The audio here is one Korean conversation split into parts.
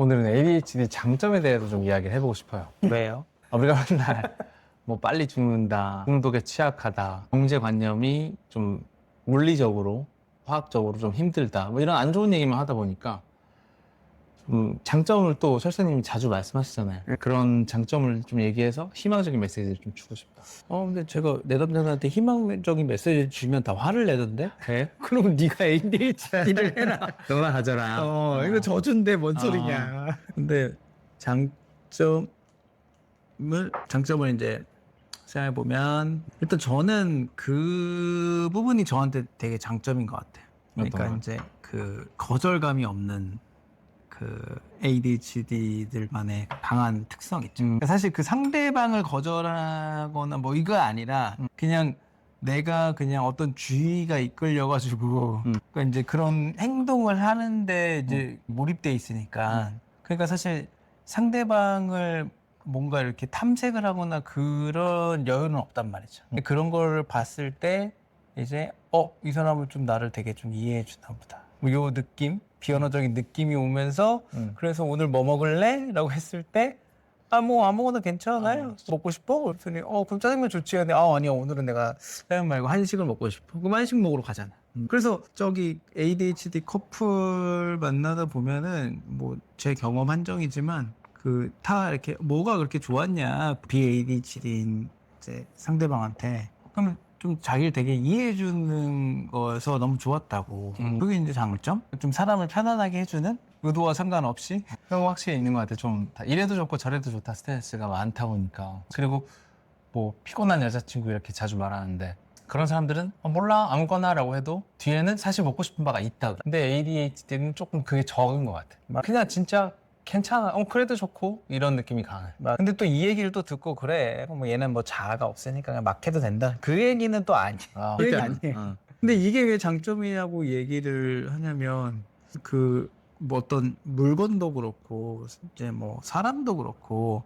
오늘은 ADHD 장점에 대해서 좀 이야기를 해보고 싶어요. 왜요? 우리가 맨날 뭐 빨리 죽는다, 중독에 취약하다, 경제관념이 좀 물리적으로, 화학적으로 좀 힘들다, 뭐 이런 안 좋은 얘기만 하다 보니까 장점을 또 설사님이 자주 말씀하시잖아요. 그런 장점을 좀 얘기해서 희망적인 메시지를 좀 주고 싶다. 근데 제가 내담자한테 희망적인 메시지 주면 다 화를 내던데? 그래? 그럼 네가 ADHD를 해라. 너나 가져라. 이거 저준데 뭔 소리냐. 근데 장점을 이제 생각해 보면 일단 저는 그 부분이 저한테 되게 장점인 것 같아요. 그러니까 어떤 이제 그 거절감이 없는 그 ADHD들만의 강한 특성 있죠. 그러니까 사실 그 상대방을 거절하거나 뭐 이거 아니라 그냥 내가 그냥 어떤 주의가 이끌려가지고 그러니까 이제 그런 행동을 하는데 이제 몰입돼 있으니까 그러니까 사실 상대방을 뭔가 이렇게 탐색을 하거나 그런 여유는 없단 말이죠. 그런 걸 봤을 때 이제 이 사람은 좀 나를 되게 좀 이해해 주나 보다. 뭐 요 느낌, 비언어적인 느낌이 오면서 그래서 오늘 뭐 먹을래? 라고 했을 때 뭐 아무거나 괜찮아요. 먹고 싶어? 그랬더니 그럼 짜장면 좋지. 근데 아니야 오늘은 내가 짜장면 말고 한식을 먹고 싶어. 그럼 한식 먹으러 가잖아. 그래서 저기 ADHD 커플 만나다 보면은 뭐 제 경험 한정이지만 그 다 이렇게 뭐가 그렇게 좋았냐 BADHD인 이제 상대방한테 그러면 좀 자기를 되게 이해해주는 거에서 너무 좋았다고. 그게 이제 장점? 좀 사람을 편안하게 해주는 의도와 상관없이. 그런 거 확실히 있는 것 같아. 좀 이래도 좋고 저래도 좋다 스트레스가 많다 보니까. 그리고 뭐 피곤한 여자친구 이렇게 자주 말하는데 그런 사람들은 몰라 아무거나라고 해도 뒤에는 사실 먹고 싶은 바가 있다. 근데 ADHD는 조금 그게 적은 것 같아. 그냥 진짜 괜찮아. 그래도 좋고 이런 느낌이 강해. 근데 또 이 얘기를 또 듣고 그래. 뭐 얘는 뭐 자아가 없으니까 그냥 막 해도 된다. 그 얘기는 또 아니야. 그 얘기 아니에요. 근데 이게 왜 장점이냐고 얘기를 하냐면 그 뭐 어떤 물건도 그렇고 이제 뭐 사람도 그렇고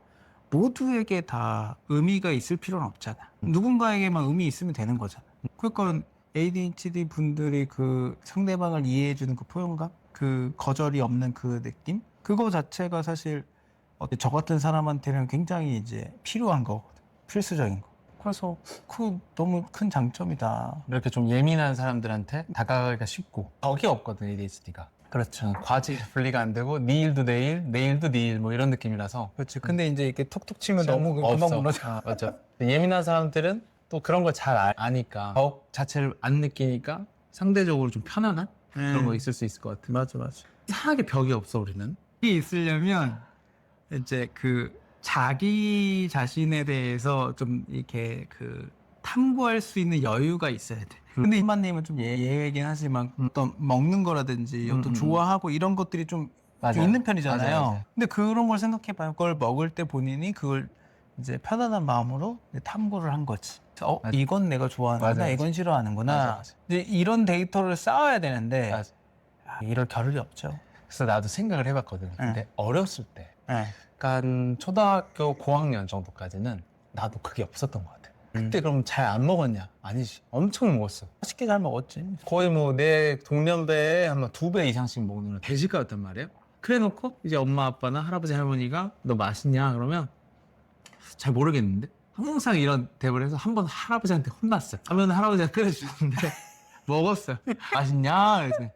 모두에게 다 의미가 있을 필요는 없잖아. 누군가에게만 의미 있으면 되는 거잖아. 그러니까 ADHD 분들이 그 상대방을 이해해주는 그 포용감, 그 거절이 없는 그 느낌, 그거 자체가 사실 저 같은 사람한테는 굉장히 이제 필요한 거거든. 필수적인 거. 그래서 그 너무 큰 장점이다. 이렇게 좀 예민한 사람들한테 다가가기가 쉽고 덕이 없거든 ADHD가. 그렇죠. 과지 분리가 안 되고 네 일도 내일, 내일도 네 일 뭐 이런 느낌이라서 그렇지. 근데 이제 이렇게 톡톡 치면 너무 금방 없어. 무너져. 맞죠. 예민한 사람들은 또 그런 걸 잘 아니까 덕 자체를 안 느끼니까 상대적으로 좀 편안한 그런 거 있을 수 있을 것 같아. 맞아. 이상하게 벽이 없어 우리는. 이 있으려면 이제 그 자기 자신에 대해서 좀 이렇게 그 탐구할 수 있는 여유가 있어야 돼. 근데 이만님은 좀 예외이긴 하지만 어떤 먹는 거라든지 어떤 좋아하고 이런 것들이 좀 맞아요. 있는 편이잖아요. 맞아요. 근데 그런 걸 생각해봐요. 그걸 먹을 때 본인이 그걸 이제 편안한 마음으로 탐구를 한 거지. 맞아. 이건 내가 좋아하는구나, 맞아. 이건 싫어하는구나. 맞아. 이제 이런 데이터를 쌓아야 되는데 맞아. 이럴 겨를이 없죠. 그래서 나도 생각을 해봤거든. 근데 어렸을 때, 네. 약간 초등학교 고학년 정도까지는 나도 그게 없었던 것 같아. 그때 그럼 잘 안 먹었냐? 아니지. 엄청 먹었어. 맛있게 잘 먹었지. 거의 뭐 내 동년배에 한 2배 이상씩 먹는 돼지가였단 말이에요. 그래 놓고 이제 엄마 아빠나 할아버지 할머니가 너 맛있냐? 그러면 잘 모르겠는데 항상 이런 대화를 해서 한 번 할아버지한테 혼났어요. 하면 할아버지가 끓여주는데 먹었어요. 맛있냐? 그래서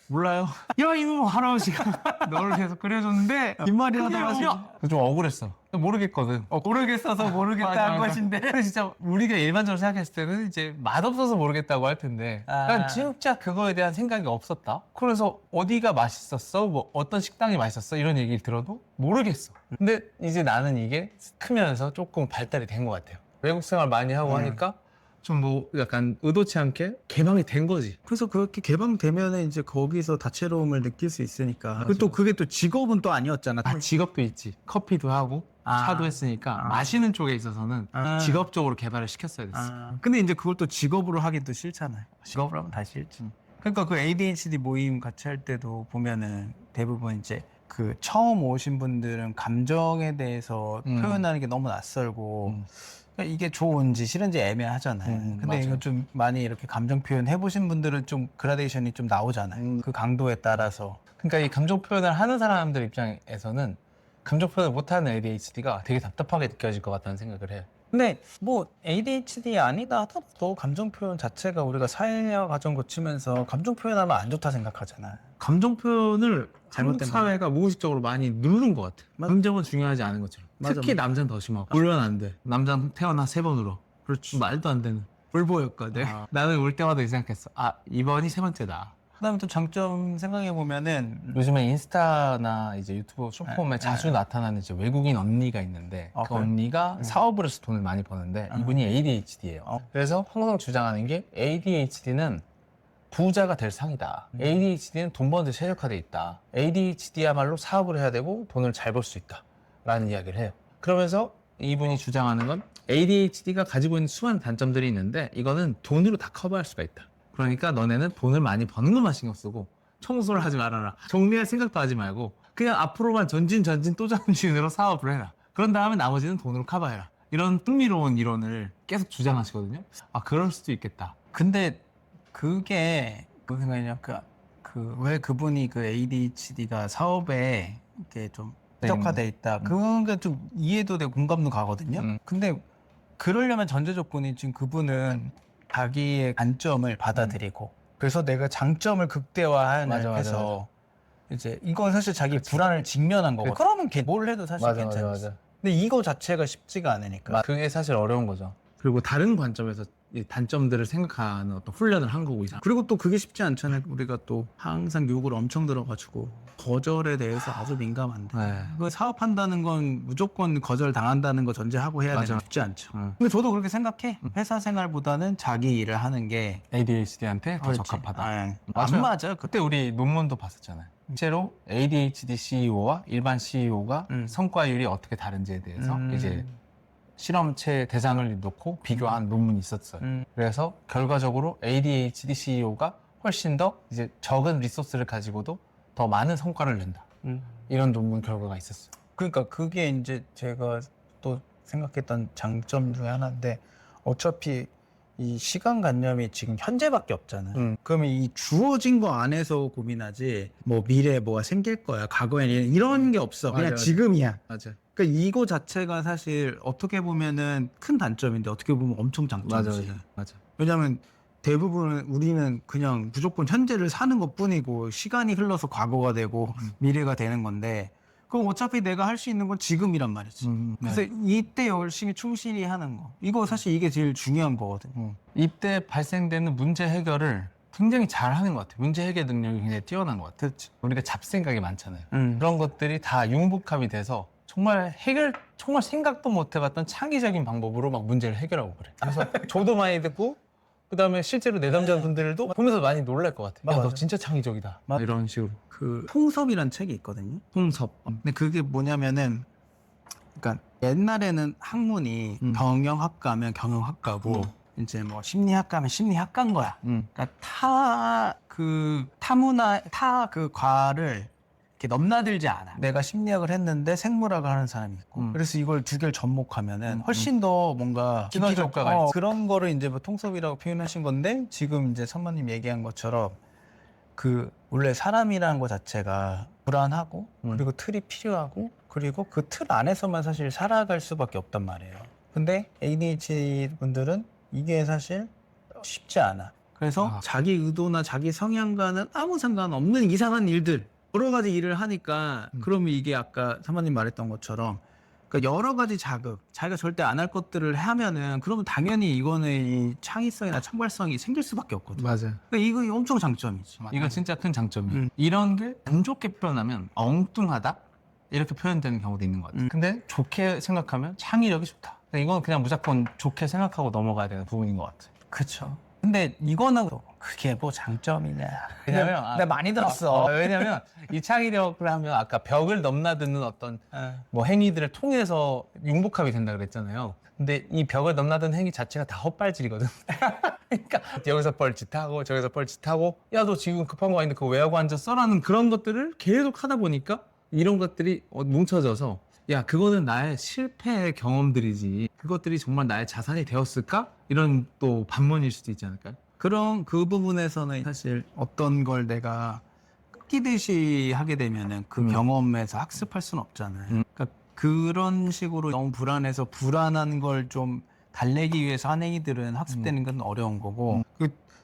몰라요. 야 이놈 할아버지가 너를 계속 끓여줬는데 뒷말이 하다 맛있냐? 좀 억울했어. 모르겠거든. 모르겠어서 모르겠다 맞아, 한 맞아. 것인데. 근데 진짜 우리가 일반적으로 생각했을 때는 이제 맛없어서 모르겠다고 할 텐데 난 진짜 그거에 대한 생각이 없었다. 그래서 어디가 맛있었어? 뭐 어떤 식당이 맛있었어? 이런 얘기를 들어도 모르겠어. 근데 이제 나는 이게 크면서 조금 발달이 된 것 같아요. 외국 생활 많이 하고 하니까 좀 뭐 약간 의도치 않게 개방이 된 거지. 그래서 그렇게 개방되면 이제 거기서 다채로움을 느낄 수 있으니까. 그리고 또 그게 또 직업은 또 아니었잖아. 직업도 있지. 커피도 하고 차도 했으니까 마시는 쪽에 있어서는 직업적으로 개발을 시켰어야 됐어. 근데 이제 그걸 또 직업으로 하기도 싫잖아요. 직업으로 하면 다 싫지. 그러니까 그 ADHD 모임 같이 할 때도 보면은 대부분 이제 그 처음 오신 분들은 감정에 대해서 표현하는 게 너무 낯설고 그러니까 이게 좋은지 싫은지 애매하잖아요. 근데 맞아요. 이거 좀 많이 이렇게 감정 표현 해보신 분들은 좀 그라데이션이 좀 나오잖아요. 그 강도에 따라서. 그러니까 이 감정 표현을 하는 사람들 입장에서는 감정 표현을 못하는 ADHD가 되게 답답하게 느껴질 것 같다는 생각을 해요. 근데 뭐 ADHD 아니다 하더라도 감정 표현 자체가 우리가 사회와 가정 거치면서 감정 표현하면 안 좋다 생각하잖아. 감정 표현을 한국 잘못된 사회가 무의식적으로 많이 누르는 것 같아. 맞아. 감정은 중요하지 않은 것처럼. 맞아, 특히 맞아. 남자는 더 심하고. 울면 안 돼. 남자는 태어나 3번 울어. 그렇지. 말도 안 되는. 울보였거든. 나는 울 때마다 이 생각했어. 아, 이번이 3번째다. 그다음에 또 장점 생각해 보면은 요즘에 인스타나 이제 유튜브 쇼폼에 자주 나타나는 이제 외국인 언니가 있는데 아, 그 그래? 언니가 사업을 해서 돈을 많이 버는데 이분이 ADHD예요. 그래서 항상 주장하는 게 ADHD는 부자가 될 상이다. ADHD는 돈 버는 데 최적화돼 있다. ADHD야말로 사업을 해야 되고 돈을 잘 벌 수 있다. 라는 이야기를 해요. 그러면서 이분이 주장하는 건 ADHD가 가지고 있는 수많은 단점들이 있는데 이거는 돈으로 다 커버할 수가 있다. 그러니까 너네는 돈을 많이 버는 것만 신경 쓰고 청소를 하지 말아라. 정리할 생각도 하지 말고 그냥 앞으로만 전진 또 전진으로 사업을 해라. 그런 다음에 나머지는 돈으로 커버해라. 이런 흥미로운 이론을 계속 주장하시거든요. 아, 그럴 수도 있겠다. 근데 그게 무슨 생각이냐 왜 그분이 그 ADHD가 사업에 이렇게 좀 최적화돼 있다. 그런 게 좀 이해도 되고 공감도 가거든요. 근데 그러려면 전제 조건이 지금 그분은 자기의 단점을 받아들이고 그래서 내가 장점을 극대화해서 맞아. 이제 이건 사실 자기 불안을 직면한 거고 그러면 뭘 해도 사실 괜찮았어. 근데 이거 자체가 쉽지가 않으니까. 그게 사실 어려운 거죠. 그리고 다른 관점에서 이 단점들을 생각하는 어떤 훈련을 한 거고 이상. 그리고 또 그게 쉽지 않잖아요. 우리가 또 항상 욕을 엄청 들어가지고 거절에 대해서 아주 민감한데 네. 그 사업한다는 건 무조건 거절 당한다는 거 전제하고 해야 되는 쉽지 않죠. 응. 근데 저도 그렇게 생각해. 회사 생활보다는 자기 일을 하는 게 ADHD한테 더 그렇지. 적합하다. 안 맞아요. 맞아. 그때 우리 논문도 봤었잖아요. 실제로 ADHD CEO와 일반 CEO가 성과율이 어떻게 다른지에 대해서 이제 실험체 대상을 놓고 비교한 논문이 있었어요. 그래서 결과적으로 ADHD CEO가 훨씬 더 이제 적은 리소스를 가지고도 더 많은 성과를 낸다. 이런 논문 결과가 있었어요. 그러니까 그게 이제 제가 또 생각했던 장점 중에 하나인데 어차피 이 시간관념이 지금 현재밖에 없잖아요. 그러면 이 주어진 거 안에서 고민하지 뭐 미래에 뭐가 생길 거야 과거에는 이런 게 없어. 그냥 맞아. 지금이야. 맞아. 그러니까 이거 자체가 사실 어떻게 보면은 큰 단점인데 어떻게 보면 엄청 장점이지. 맞아. 왜냐하면 대부분 우리는 그냥 무조건 현재를 사는 것 뿐이고 시간이 흘러서 과거가 되고 미래가 되는 건데 그럼 어차피 내가 할 수 있는 건 지금이란 말이지. 그래서 이때 열심히 충실히 하는 거. 이거 사실 이게 제일 중요한 거거든. 이때 발생되는 문제 해결을 굉장히 잘하는 것 같아요. 문제 해결 능력이 굉장히 뛰어난 것 같아요. 그렇지. 우리가 잡생각이 많잖아요. 그런 것들이 다 융복합이 돼서 정말 생각도 못 해봤던 창의적인 방법으로 막 문제를 해결하고 그래. 그래서 저도 많이 듣고 그다음에 실제로 내담자분들도 보면서 많이 놀랄 것 같아. 야, 너 맞아. 진짜 창의적이다. 이런 식으로. 그 홍섭이란 책이 있거든요. 홍섭. 근데 그게 뭐냐면은 그러니까 옛날에는 학문이 경영학과면 경영학과고 이제 뭐 심리학과면 심리학과인 거야. 그러니까 타문화 그 과를 이렇게 넘나들지 않아. 내가 심리학을 했는데 생물학을 하는 사람이 있고 그래서 이걸 두 개를 접목하면은 훨씬 더 뭔가 시너지 효과가 있지. 그런 거를 이제 뭐 통섭이라고 표현하신 건데 지금 이제 선배님 얘기한 것처럼 그 원래 사람이라는 것 자체가 불안하고 그리고 틀이 필요하고 그리고 그 틀 안에서만 사실 살아갈 수밖에 없단 말이에요. 근데 ADHD 분들은 이게 사실 쉽지 않아. 그래서 자기 의도나 자기 성향과는 아무 상관없는 이상한 일들 여러 가지 일을 하니까 그러면 이게 아까 사모님 말했던 것처럼 그러니까 여러 가지 자극 자기가 절대 안 할 것들을 하면은 그러면 당연히 이거는 이 창의성이나 창발성이 생길 수밖에 없거든. 맞아요. 그러니까 이거 엄청 장점이지. 이거 진짜 큰 장점이에요. 이런 게 안 좋게 표현하면 엉뚱하다? 이렇게 표현되는 경우도 있는 것 같아요. 근데 좋게 생각하면 창의력이 좋다. 이건 그냥 무조건 좋게 생각하고 넘어가야 되는 부분인 것 같아요. 그쵸. 근데 이거는 그게 뭐 장점이냐. 왜냐면 내가 많이 들었어. 왜냐면 이 창의력을 하면 아까 벽을 넘나드는 어떤 뭐 행위들을 통해서 융복합이 된다 그랬잖아요. 근데 이 벽을 넘나드는 행위 자체가 다 헛발질이거든. 그러니까 여기서 뻘짓하고 저기서 뻘짓하고 야 너 지금 급한 거 아닌데 그거 왜 하고 앉았어? 라는 그런 것들을 계속 하다 보니까 이런 것들이 뭉쳐져서 야, 그거는 나의 실패의 경험들이지. 그것들이 정말 나의 자산이 되었을까? 이런 또 반문일 수도 있지 않을까요? 그런 그 부분에서는 사실 어떤 걸 내가 끼듯이 하게 되면은 그 경험에서 학습할 수는 없잖아요. 그러니까 그런 식으로 너무 불안해서 불안한 걸 좀 달래기 위해서 하는 얘기들은 학습되는 건 어려운 거고.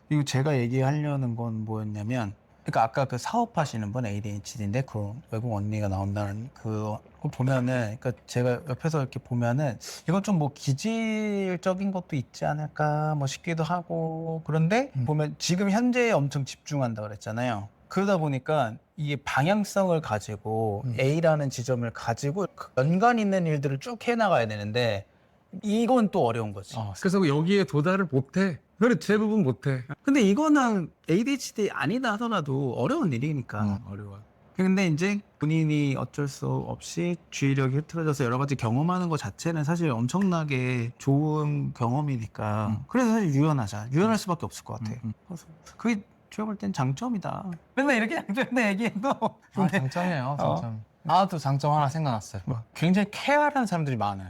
그리고 제가 얘기하려는 건 뭐였냐면, 그러니까 아까 그 사업하시는 분 ADHD인데 그 외국 언니가 나온다는 그거 보면은, 그러니까 제가 옆에서 이렇게 보면은 이건 좀 뭐 기질적인 것도 있지 않을까 뭐 싶기도 하고, 그런데 보면 지금 현재에 엄청 집중한다 그랬잖아요. 그러다 보니까 이게 방향성을 가지고 A라는 지점을 가지고 그 연관 있는 일들을 쭉 해나가야 되는데 이건 또 어려운 거지. 그래서 여기에 도달을 못해. 그래, 대부분 못해. 근데 이거는 ADHD 아니다 하더라도 어려운 일이니까. 어려워. 근데 이제 본인이 어쩔 수 없이 주의력이 흐트러져서 여러 가지 경험하는 것 자체는 사실 엄청나게 좋은 경험이니까. 그래서 사실 유연할 수밖에 없을 것 같아. 그래서 그게 제가 볼 땐 장점이다. 맨날 이렇게 장점이다 얘기해도. 장점이에요, 장점. 나도 장점 하나 생각났어요. 굉장히 케어하는 사람들이 많아요.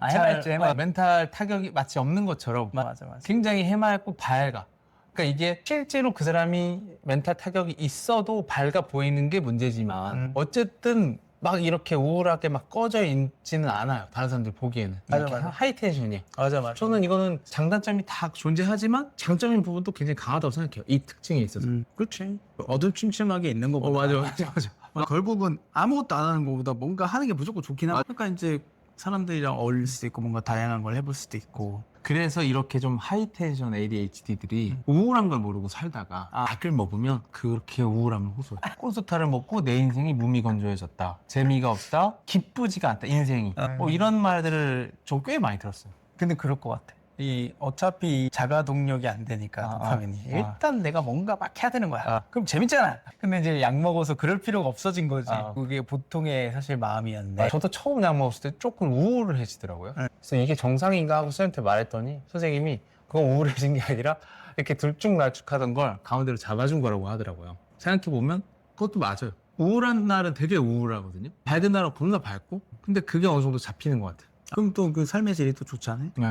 해맑지. 멘탈 타격이 마치 없는 것처럼 맞아. 굉장히 해맑고 밝아. 그러니까 이게 실제로 그 사람이 멘탈 타격이 있어도 밝아 보이는 게 문제지만 어쨌든 막 이렇게 우울하게 막 꺼져 있지는 않아요. 다른 사람들 보기에는. 맞아. 하이 텐션이에요. 맞아. 저는 이거는 장단점이 다 존재하지만 장점인 부분도 굉장히 강하다고 생각해요. 이 특징에 있어서. 그렇지. 어둠침침하게 있는 거보다. 맞아. 결국은 아무것도 안 하는 것보다 뭔가 하는 게 무조건 좋긴 하고. 그러니까 이제 사람들이랑 어울릴 수도 있고 뭔가 다양한 걸 해볼 수도 있고. 그래서 이렇게 좀 하이텐션 ADHD들이 우울한 걸 모르고 살다가 약을 먹으면 그렇게 우울함을 호소해. 콘서타를 먹고 내 인생이 무미건조해졌다. 재미가 없다. 기쁘지가 않다. 인생이. 뭐 이런 말들을 좀 꽤 많이 들었어요. 근데 그럴 것 같아. 어차피 자가 동력이 안 되니까 도파민이 일단 내가 뭔가 막 해야 되는 거야. 그럼 재밌잖아. 근데 이제 약 먹어서 그럴 필요가 없어진 거지. 그게 보통의 사실 마음이었는데. 저도 처음 약 먹었을 때 조금 우울해지더라고요. 그래서 이게 정상인가 하고 선생님한테 말했더니 선생님이 그건 우울해진 게 아니라 이렇게 들쭉날쭉하던 걸 가운데로 잡아준 거라고 하더라고요. 생각해보면 그것도 맞아요. 우울한 날은 되게 우울하거든요. 밝은 날은 겁나 밝고 근데 그게 어느 정도 잡히는 것 같아요. 그럼 또 그 삶의 질이 또 좋잖아요. 네.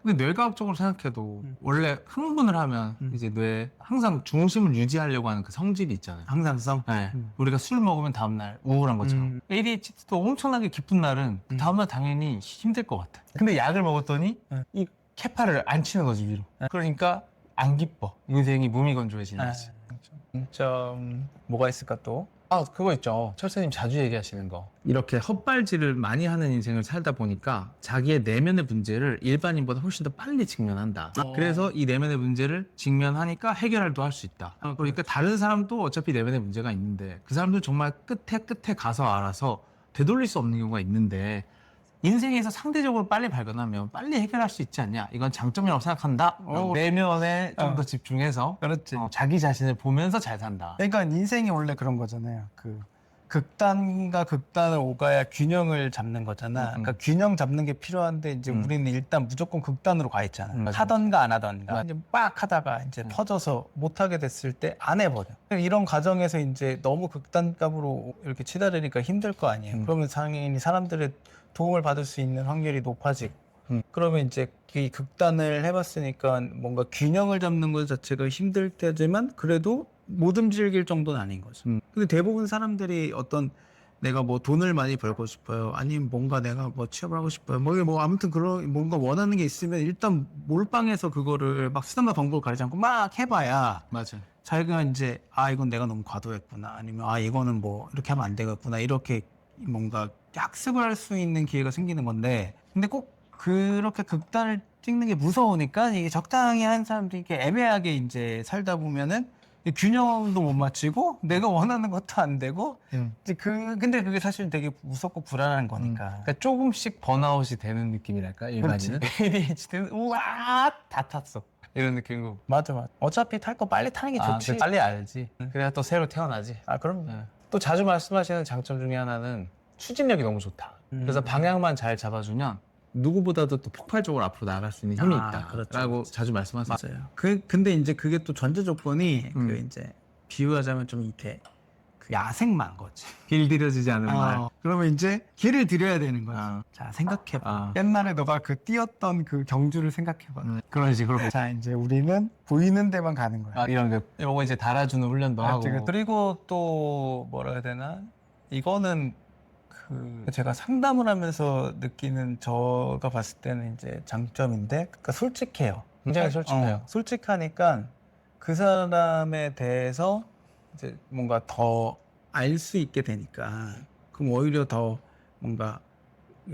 근데 뇌과학적으로 생각해도 원래 흥분을 하면 이제 뇌 항상 중심을 유지하려고 하는 그 성질이 있잖아요. 항상성. 네. 우리가 술 먹으면 다음날 우울한 것처럼 ADHD도 엄청나게 기쁜 날은 그 다음날 당연히 힘들 것 같아. 근데 약을 먹었더니 이 캐파를 안 치는 거지 위로. 그러니까 안 기뻐. 인생이 무미건조해지는 거지. 좀 뭐가 있을까 또? 그거 있죠. 철수님 자주 얘기하시는 거. 이렇게 헛발질을 많이 하는 인생을 살다 보니까 자기의 내면의 문제를 일반인보다 훨씬 더 빨리 직면한다. 그래서 이 내면의 문제를 직면하니까 해결도 할 수 있다. 그러니까 다른 사람도 어차피 내면의 문제가 있는데 그 사람들 정말 끝에 가서 알아서 되돌릴 수 없는 경우가 있는데 인생에서 상대적으로 빨리 발견하면 빨리 해결할 수 있지 않냐? 이건 장점이라고 생각한다. 내면에 좀 더 집중해서 그렇지. 자기 자신을 보면서 잘 산다. 그러니까 인생이 원래 그런 거잖아요. 그 극단과 극단을 오가야 균형을 잡는 거잖아. 그러니까 균형 잡는 게 필요한데 이제 우리는 일단 무조건 극단으로 가 있잖아. 맞아. 하던가 안 하던가. 이제 빡 하다가 이제 터져서 못 하게 됐을 때 안 해버려. 이런 과정에서 이제 너무 극단감으로 이렇게 치달으니까 힘들 거 아니에요. 그러면 당연히 사람들의 도움을 받을 수 있는 확률이 높아지고. 그러면 이제 이 극단을 해봤으니까 뭔가 균형을 잡는 것 자체가 힘들 때지만 그래도 못 움직일 정도는 아닌 거죠. 근데 대부분 사람들이 어떤 내가 뭐 돈을 많이 벌고 싶어요. 아니면 뭔가 내가 뭐 취업을 하고 싶어요. 뭐 아무튼 그런 뭔가 원하는 게 있으면 일단 몰빵해서 그거를 막 수단과 방법을 가리지 않고 막 해봐야 맞아. 자기가 이제 이건 내가 너무 과도했구나. 아니면 이거는 뭐 이렇게 하면 안 되겠구나. 이렇게 뭔가 학습을 할 수 있는 기회가 생기는 건데 근데 꼭 그렇게 극단을 찍는 게 무서우니까 이게 적당히 한 사람들이 이렇게 애매하게 이제 살다 보면은 균형도 못 맞추고 내가 원하는 것도 안 되고 이제 근데 그게 사실 되게 무섭고 불안한 거니까. 그러니까 조금씩 번아웃이 되는 느낌이랄까 일반인은. ADHD는 우와 다 탔어 이런 느낌이고. 맞아. 어차피 탈 거 빨리 타는 게 좋지. 빨리 알지. 그래야 또 새로 태어나지. 그럼. 또 자주 말씀하시는 장점 중에 하나는 추진력이 너무 좋다. 그래서 방향만 잘 잡아주면 누구보다도 또 폭발적으로 앞으로 나아갈 수 있는 힘이 있다. 그렇죠. 라고 자주 말씀하세요. 맞아요. 근데 이제 그게 또 전제 조건이 그 이제 비유하자면 좀 이렇게 그 야생만 거지. 길들여지지 않은 말. 그러면 이제 길을 들여야 되는 거야. 자, 생각해봐. 옛날에 너가 그 뛰었던 그 경주를 생각해봐. 그런 식으로. 자, 이제 우리는 보이는 데만 가는 거야. 이런 거 요거 이제 달아주는 훈련도 하고. 그리고 또 뭐라 해야 되나? 이거는 그 제가 상담을 하면서 느끼는 저가 봤을 때는 이제 장점인데, 그러니까 솔직해요. 굉장히 솔직해요. 솔직하니까 그 사람에 대해서 이제 뭔가 더 알 수 있게 되니까, 그럼 오히려 더 뭔가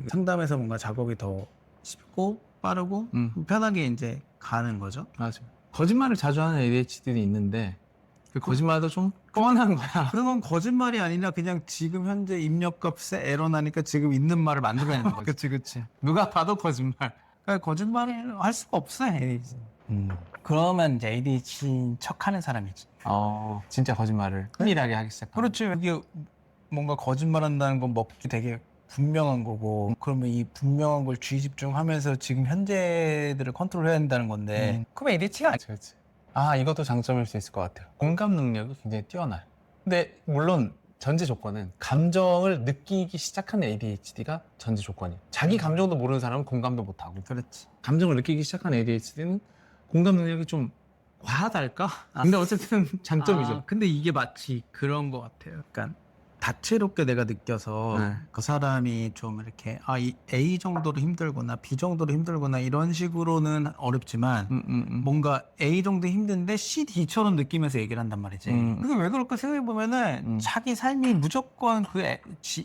상담에서 뭔가 작업이 더 쉽고 빠르고 편하게 이제 가는 거죠. 맞아. 거짓말을 자주 하는 ADHD도 있는데 그 거짓말도 좀 뻔한 거야. 그런 건 거짓말이 아니라 그냥 지금 현재 입력값에 에러 나니까 지금 있는 말을 만들어내는 거지. 그치. 누가 봐도 거짓말. 그러니까 거짓말을 할 수가 없어, ADHD. 그러면 이제 ADHD인 척하는 사람이지. 진짜 거짓말을 은밀하게 하기 시작하고. 그렇지. 이게 뭔가 거짓말한다는 건 먹기 되게 분명한 거고, 그러면 이 분명한 걸 주의 집중하면서 지금 현재들을 컨트롤해야 된다는 건데, 그럼 ADHD가 아니지. 그렇지. 이것도 장점일 수 있을 것 같아요. 공감 능력이 굉장히 뛰어나요. 근데 물론 전제 조건은 감정을 느끼기 시작하는 ADHD가 전제 조건이에요. 자기 감정도 모르는 사람은 공감도 못하고. 그렇지. 감정을 느끼기 시작하는 ADHD는 공감 능력이 좀 과하달까? 근데 어쨌든 장점이죠. 근데 이게 마치 그런 것 같아요. 그러니까 다채롭게 내가 느껴서 네. 그 사람이 좀 이렇게 이 A 정도로 힘들거나 B 정도로 힘들거나 이런 식으로는 어렵지만 뭔가 A 정도 힘든데 C, D처럼 느끼면서 얘기를 한단 말이지. 그게 왜 그럴까 생각해 보면은 자기 삶이 무조건 그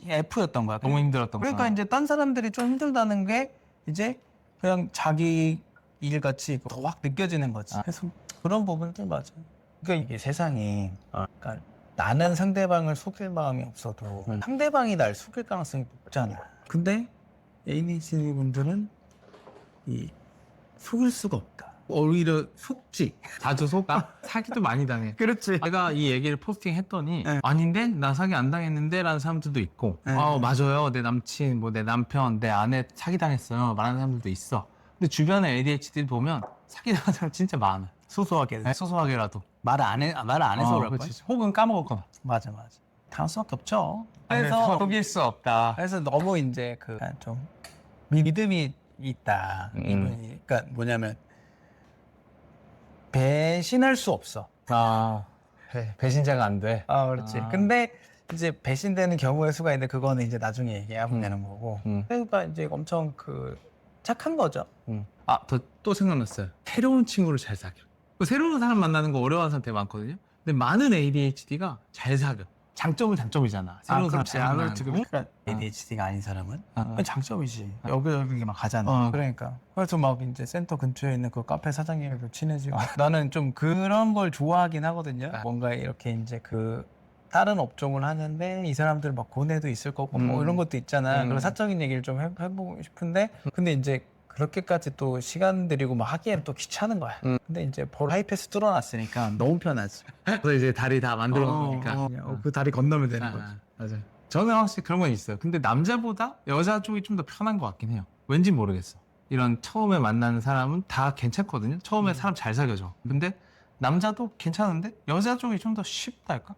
F였던 거야. 너무 힘들었던 그러니까 거야. 이제 딴 사람들이 좀 힘들다는 게 이제 그냥 자기 일 같이 더 확 느껴지는 거지. 그래서 그런 부분들 맞아. 그러니까 이게 세상이 그러니까 나는 상대방을 속일 마음이 없어도 상대방이 날 속일 가능성이 높잖아. 근데 ADHD 분들은 속일 수가 없다. 오히려 속지. 자주 속아? 사기도 많이 당해. 그렇지. 내가 이 얘기를 포스팅했더니 네. 아닌데? 나 사기 안 당했는데? 라는 사람들도 있고 네. 맞아요. 내 남친, 내 남편, 내 아내 사기 당했어요. 말하는 사람들도 있어. 근데 주변에 ADHD를 보면 사기 당한 사람 진짜 많아. 소소하게. 소소하게라도. 말 안 해서 그럴 거야. 그렇지. 혹은 까먹었거나. 맞아. 당할 수밖에 없죠. 그래서 속일 수 없다. 그래서 너무 이제 좀 믿음이 있다. 이분이. 그러니까 뭐냐면 배신할 수 없어. 배신자가 안 돼. 그렇지. 근데 이제 배신되는 경우의 수가 있는데 그거는 이제 나중에 얘기하면 되는 거고. 그러니까 이제 엄청 착한 거죠. 또 생각났어요. 새로운 친구를 잘 사귀어. 새로운 사람 만나는 거 어려워하는 사람 되게 많거든요. 근데 많은 ADHD가 잘 사귀어. 장점이잖아. 새로운 사람 잘 만나는 거. 그러니까 ADHD가 아닌 사람은 장점이지. 여기저기 막 가잖아. 그러니까. 그래서 막 이제 센터 근처에 있는 그 카페 사장님하고 친해지고. 나는 좀 그런 걸 좋아하긴 하거든요. 뭔가 이렇게 이제 다른 업종을 하는데 이 사람들 막 고뇌도 있을 거고 뭐 이런 것도 있잖아. 그런 사적인 얘기를 좀 해보고 싶은데 근데 이제 그렇게까지 또 시간 들이고 막 하기에는 또 귀찮은 거야. 근데 이제 바로 하이패스 뚫어놨으니까 너무 편하지. 그래서 이제 다리 다 만들어 놓으니까. 그 다리 건너면 되는 거지. 맞아. 저는 확실히 그런 건 있어요. 근데 남자보다 여자 쪽이 좀 더 편한 것 같긴 해요. 왠지 모르겠어. 이런 처음에 만나는 사람은 다 괜찮거든요. 처음에 사람 잘 사귀어져. 근데 남자도 괜찮은데 여자 쪽이 좀 더 쉽달까?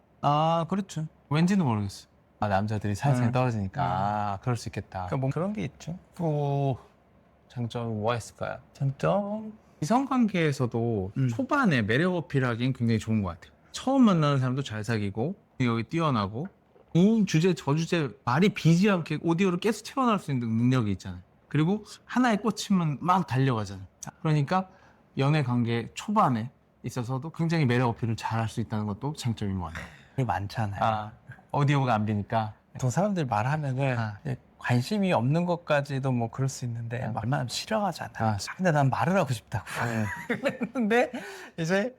그렇죠. 왠지는 모르겠어. 남자들이 살살 떨어지니까 그럴 수 있겠다. 그러니까 뭐 그런 게 있죠. 또 장점이 뭐가 있을까요? 장점? 이성관계에서도 초반에 매력 어필하기엔 굉장히 좋은 것 같아요. 처음 만나는 사람도 잘 사귀고 여기 뛰어나고 이 주제 저 주제 말이 비지 않게 오디오를 계속 채워넣을 수 있는 능력이 있잖아요. 그리고 하나에 꽂히면 막 달려가잖아요. 그러니까 연애 관계 초반에 있어서도 굉장히 매력 어필을 잘 할 수 있다는 것도 장점인 것 같아요. 그게 많잖아요. 오디오가 안 비니까. 또 사람들 말하면은 관심이 없는 것까지도 뭐 그럴 수 있는데 말만 하면 싫어하잖아. 근데 난 말을 하고 싶다고. 그랬는데 이제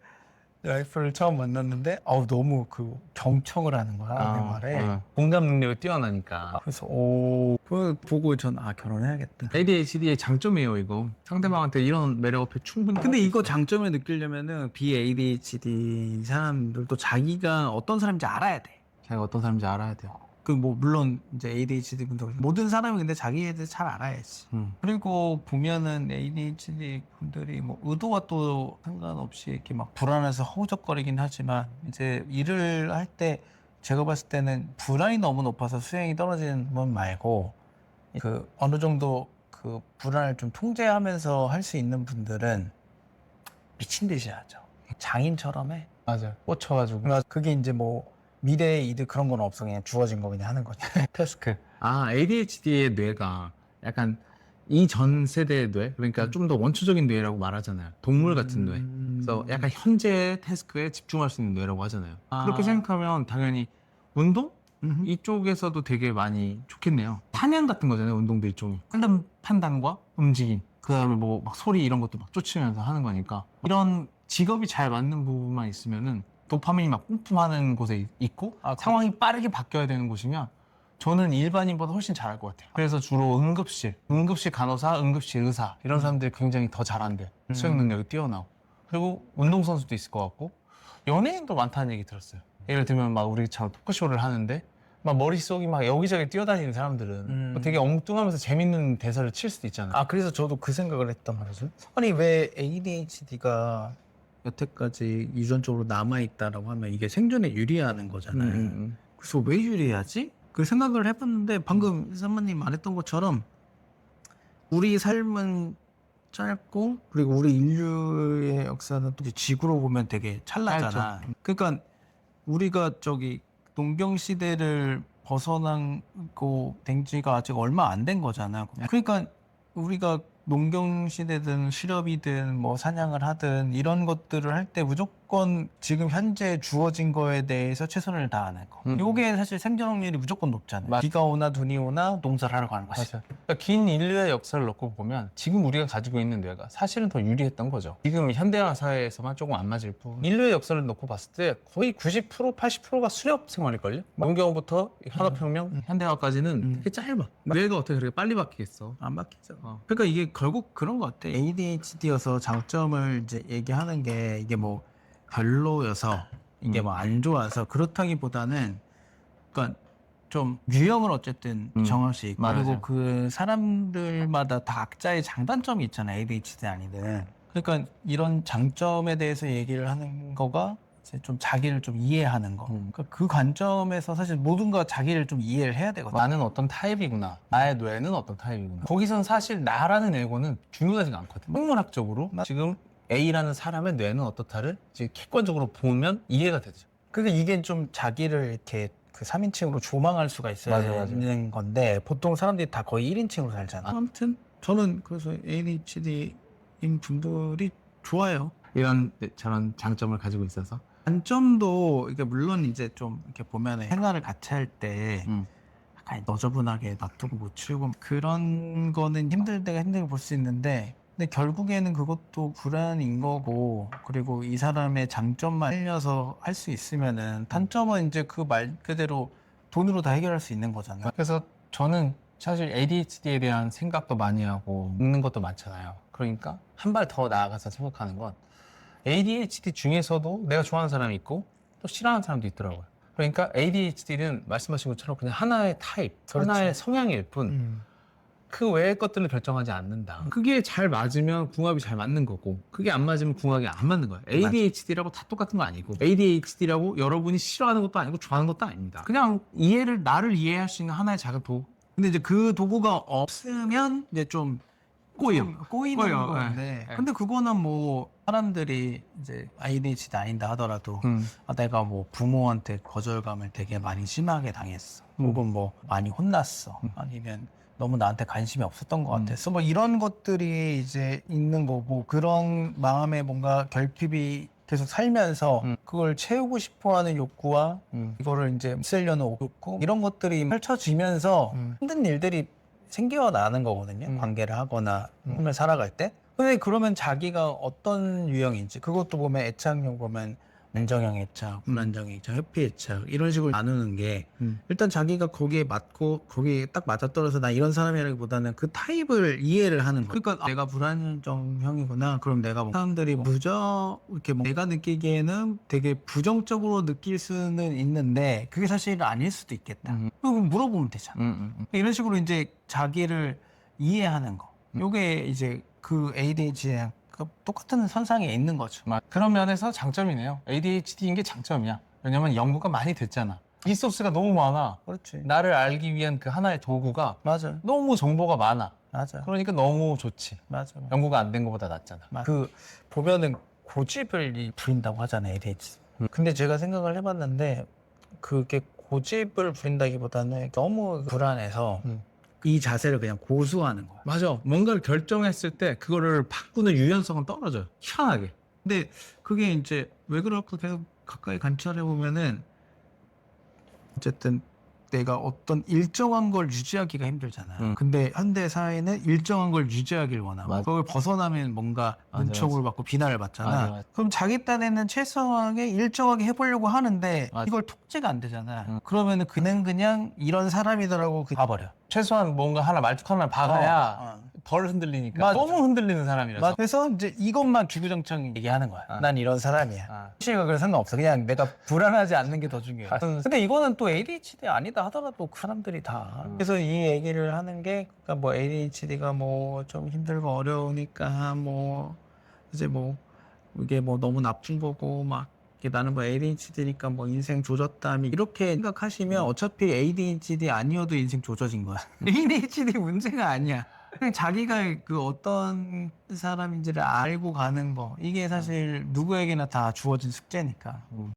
와이프를 처음 만났는데 너무 경청을 하는 거야 내 말에. 공감 능력이 뛰어나니까. 그래서 그걸 보고 전 결혼해야겠다. ADHD의 장점이에요 이거. 상대방한테 이런 매력 어필 충분히. 근데 이거 장점을 느끼려면은 BADHD 사람들도 자기가 어떤 사람인지 알아야 돼. 자기가 어떤 사람인지 알아야 돼요. 물론 이제 ADHD 분들 모든 사람이 근데 자기에 대해서 잘 알아야지. 그리고 보면은 ADHD 분들이 뭐 의도와 또 상관없이 이렇게 막 불안해서 허우적거리긴 하지만 이제 일을 할 때 제가 봤을 때는 불안이 너무 높아서 수행이 떨어지는 분 말고 그 어느 정도 그 불안을 좀 통제하면서 할 수 있는 분들은 미친 듯이 하죠. 장인처럼 해. 맞아요. 꽂혀가지고. 그게 이제 뭐 미래의 이득 그런 건 없어. 그냥 주어진 거 그냥 하는 거지. 태스크. ADHD의 뇌가 약간 이전 세대의 뇌, 그러니까 좀 더 원초적인 뇌라고 말하잖아요. 동물 같은 뇌. 그래서 약간 현재 태스크에 집중할 수 있는 뇌라고 하잖아요. 그렇게 생각하면 당연히 운동? 이쪽에서도 되게 많이 좋겠네요. 사냥 같은 거잖아요, 운동도 일종의. 판단과 움직임, 그 다음에 뭐 막 소리 이런 것도 막 쫓으면서 하는 거니까. 이런 직업이 잘 맞는 부분만 있으면은 도파민이 막 뿜뿜하는 곳에 있고 상황이 빠르게 바뀌어야 되는 곳이면 저는 일반인보다 훨씬 잘할 것 같아요. 그래서 주로 응급실 간호사, 응급실 의사 이런 사람들이 굉장히 더 잘한대. 수행 능력이 뛰어나고. 그리고 운동선수도 있을 것 같고 연예인도 많다는 얘기 들었어요. 예를 들면 막 우리처럼 토크쇼를 하는데 막 머릿속이 막 여기저기 뛰어다니는 사람들은 뭐 되게 엉뚱하면서 재밌는 대사를 칠 수도 있잖아요. 그래서 저도 그 생각을 했단 말이죠. 아니 왜 ADHD가 여태까지 유전적으로 남아있다라고 하면 이게 생존에 유리하는 거잖아요. 그래서 왜 유리하지? 그 생각을 해봤는데 방금 사모님 말했던 것처럼 우리 삶은 짧고 그리고 우리 인류의 역사는 또 이제 지구로 보면 되게 찰나잖아. 그러니까 우리가 저기 농경 시대를 벗어나고 된 지가 아직 얼마 안 된 거잖아. 그러니까 우리가 농경 시대든 실업이든 뭐 사냥을 하든 이런 것들을 할 때 무조건 지금 현재 주어진 거에 대해서 최선을 다하는 거. 요게 사실 생존 확률이 무조건 높잖아요. 비가 오나 눈이 오나 농사를 하러 가는 거지. 맞아요. 그러니까 긴 인류의 역사를 놓고 보면 지금 우리가 가지고 있는 뇌가 사실은 더 유리했던 거죠. 지금 현대화 사회에서만 조금 안 맞을 뿐 인류의 역사를 놓고 봤을 때 거의 90% 80%가 수렵 생활일걸요? 농경부터 산업혁명, 현대화까지는 되게 짧아. 뇌가 어떻게 그렇게 빨리 바뀌겠어? 안 바뀌죠. 그러니까 이게 결국 그런 것 같아. ADHD여서 장점을 이제 얘기하는 게 이게 뭐 별로여서 이게 뭐 안 좋아서 그렇다기보다는 그러니까 좀 유형을 어쨌든 정할 수 있고 맞아요. 그리고 그 사람들마다 다 각자의 장단점이 있잖아. ADHD 아니든. 그러니까 이런 장점에 대해서 얘기를 하는 거가 이제 좀 자기를 좀 이해하는 거. 그러니까 그 관점에서 사실 모든 거 자기를 좀 이해를 해야 되거든. 나는 어떤 타입이구나. 나의 뇌는 어떤 타입이구나. 거기선 사실 나라는 에고는 중요하지가 않거든. 생물학적으로 지금 A라는 사람의 뇌는 어떻다를 이제 객관적으로 보면 이해가 되죠. 그러니까 이게 좀 자기를 이렇게 그 3인칭으로 조망할 수가 있어야 맞아요. 되는 건데 보통 사람들이 다 거의 1인칭으로 살잖아. 아무튼 저는 그래서 ADHD인 분들이 좋아요. 이런 저런 장점을 가지고 있어서. 단점도 이게 물론 이제 좀 이렇게 보면은 생활을 같이 할 때 약간 너저분하게 놔두고 못 치우고 그런 거는 힘들 때가 힘들게 볼 수 있는데 근데 결국에는 그것도 불안인 거고 그리고 이 사람의 장점만 살려서 할 수 있으면은 단점은 이제 그 말 그대로 돈으로 다 해결할 수 있는 거잖아요. 그래서 저는 사실 ADHD에 대한 생각도 많이 하고 읽는 것도 많잖아요. 그러니까 한 발 더 나아가서 생각하는 건 ADHD 중에서도 내가 좋아하는 사람이 있고 또 싫어하는 사람도 있더라고요. 그러니까 ADHD는 말씀하신 것처럼 그냥 하나의 타입, 하나의 성향일 뿐 그 외의 것들을 결정하지 않는다. 그게 잘 맞으면 궁합이 잘 맞는 거고 그게 안 맞으면 궁합이 안 맞는 거예요. ADHD라고 다 똑같은 거 아니고 ADHD라고 여러분이 싫어하는 것도 아니고 좋아하는 것도 아닙니다. 그냥 나를 이해할 수 있는 하나의 작은 도구. 근데 이제 그 도구가 없으면 이제 좀 꼬이는 건데 네. 근데 그거는 뭐 사람들이 이제 ADHD 아닌다 하더라도 내가 뭐 부모한테 거절감을 되게 많이 심하게 당했어 혹은 뭐 많이 혼났어 아니면 너무 나한테 관심이 없었던 것 같았어 뭐 이런 것들이 이제 있는 거고 그런 마음에 뭔가 결핍이 계속 살면서 그걸 채우고 싶어하는 욕구와 이거를 이제 쓰려는 욕구 이런 것들이 펼쳐지면서 힘든 일들이 생겨나는 거거든요. 관계를 하거나 삶을 살아갈 때. 근데 그러면 자기가 어떤 유형인지 그것도 보면 애착형 보면 안정형 애착, 불안정 애착, 회피 애착 이런 식으로 나누는 게 일단 자기가 거기에 맞고 거기에 딱 맞아떨어서 나 이런 사람이라기보다는 그 타입을 이해를 하는 거예요. 그러니까 내가 불안정형이구나. 그럼 내가 뭐 사람들이 이렇게 뭐 내가 느끼기에는 되게 부정적으로 느낄 수는 있는데 그게 사실 아닐 수도 있겠다. 그럼 물어보면 되잖아. 이런 식으로 이제 자기를 이해하는 거. 요게 이제 그 ADHD랑 똑같은 선상에 있는 거죠. 그런 면에서 장점이네요. ADHD인 게 장점이야. 왜냐면 연구가 많이 됐잖아. 리소스가 너무 많아. 그렇지. 나를 알기 위한 그 하나의 도구가 맞아. 너무 정보가 많아. 맞아. 그러니까 너무 좋지. 맞아. 연구가 안 된 것보다 낫잖아. 그 보면은 고집을 부린다고 하잖아요, ADHD. 근데 제가 생각을 해봤는데 그게 고집을 부린다기보다는 너무 불안해서 이 자세를 그냥 고수하는 거야. 맞아. 뭔가를 결정했을 때 그거를 바꾸는 유연성은 떨어져요. 희한하게. 근데 그게 이제 왜 그럴까 계속 가까이 관찰해 보면은 어쨌든 내가 어떤 일정한 걸 유지하기가 힘들잖아. 근데 현대 사회는 일정한 걸 유지하길 원하고 맞아. 그걸 벗어나면 뭔가 맞아, 은총을 받고 비난을 받잖아. 맞아. 그럼 자기 딴에는 최소하게 일정하게 해보려고 하는데 맞아. 이걸 통제가 안 되잖아. 그러면은 그는 그냥 이런 사람이더라고 봐버려. 최소한 뭔가 하나 말뚝 하나 박아야 어. 덜 흔들리니까. 맞아. 너무 흔들리는 사람이라서. 그래서 이제 이것만 주구장창 얘기하는 거야. 난 이런 사람이야. 아. 시가 그래 상관없어. 그냥 내가 불안하지 않는 게 더 중요해. 근데 이거는 또 ADHD 아니다 하더라도 그 사람들이 다. 그래서 이 얘기를 하는 게 그러니까 뭐 ADHD가 뭐 좀 힘들고 어려우니까 뭐 이제 뭐 이게 뭐 너무 나쁜 거고 막 이게 나는 뭐 ADHD니까 뭐 인생 조졌다 이렇게 생각하시면 어차피 ADHD 아니어도 인생 조져진 거야. ADHD 문제가 아니야. 그냥 자기가 그 어떤 사람인지를 알고 가는 거 이게 사실 누구에게나 다 주어진 숙제니까.